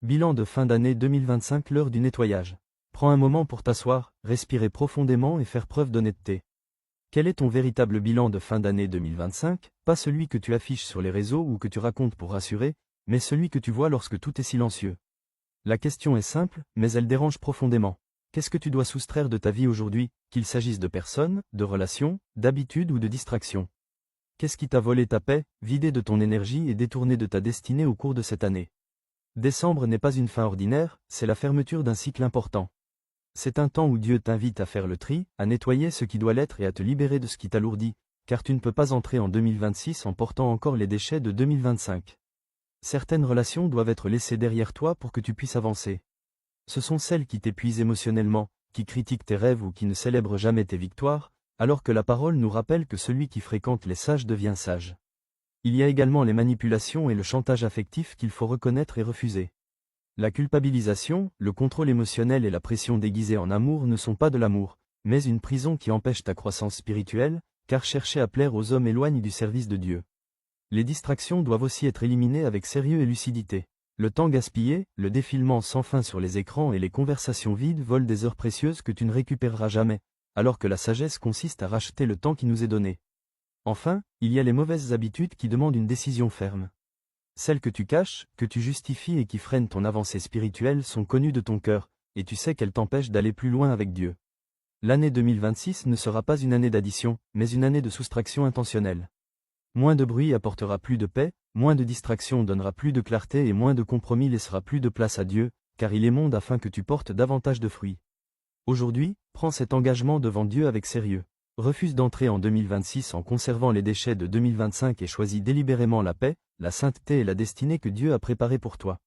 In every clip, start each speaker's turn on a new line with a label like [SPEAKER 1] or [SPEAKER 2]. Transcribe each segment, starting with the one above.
[SPEAKER 1] Bilan de fin d'année 2025, l'heure du nettoyage. Prends un moment pour t'asseoir, respirer profondément et faire preuve d'honnêteté. Quel est ton véritable bilan de fin d'année 2025, pas celui que tu affiches sur les réseaux ou que tu racontes pour rassurer, mais celui que tu vois lorsque tout est silencieux. La question est simple, mais elle dérange profondément. Qu'est-ce que tu dois soustraire de ta vie aujourd'hui, qu'il s'agisse de personnes, de relations, d'habitudes ou de distractions? Qu'est-ce qui t'a volé ta paix, vidé de ton énergie et détourné de ta destinée au cours de cette année? Décembre n'est pas une fin ordinaire, c'est la fermeture d'un cycle important. C'est un temps où Dieu t'invite à faire le tri, à nettoyer ce qui doit l'être et à te libérer de ce qui t'alourdit, car tu ne peux pas entrer en 2026 en portant encore les déchets de 2025. Certaines relations doivent être laissées derrière toi pour que tu puisses avancer. Ce sont celles qui t'épuisent émotionnellement, qui critiquent tes rêves ou qui ne célèbrent jamais tes victoires, alors que la parole nous rappelle que celui qui fréquente les sages devient sage. Il y a également les manipulations et le chantage affectif qu'il faut reconnaître et refuser. La culpabilisation, le contrôle émotionnel et la pression déguisée en amour ne sont pas de l'amour, mais une prison qui empêche ta croissance spirituelle, car chercher à plaire aux hommes éloigne du service de Dieu. Les distractions doivent aussi être éliminées avec sérieux et lucidité. Le temps gaspillé, le défilement sans fin sur les écrans et les conversations vides volent des heures précieuses que tu ne récupéreras jamais, alors que la sagesse consiste à racheter le temps qui nous est donné. Enfin, il y a les mauvaises habitudes qui demandent une décision ferme. Celles que tu caches, que tu justifies et qui freinent ton avancée spirituelle sont connues de ton cœur, et tu sais qu'elles t'empêchent d'aller plus loin avec Dieu. L'année 2026 ne sera pas une année d'addition, mais une année de soustraction intentionnelle. Moins de bruit apportera plus de paix, moins de distraction donnera plus de clarté et moins de compromis laissera plus de place à Dieu, car il est monde afin que tu portes davantage de fruits. Aujourd'hui, prends cet engagement devant Dieu avec sérieux. Refuse d'entrer en 2026 en conservant les déchets de 2025 et choisis délibérément la paix, la sainteté et la destinée que Dieu a préparée pour toi.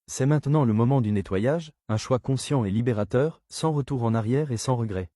[SPEAKER 1] C'est maintenant le moment du nettoyage, un choix conscient et libérateur, sans retour en arrière et sans regret.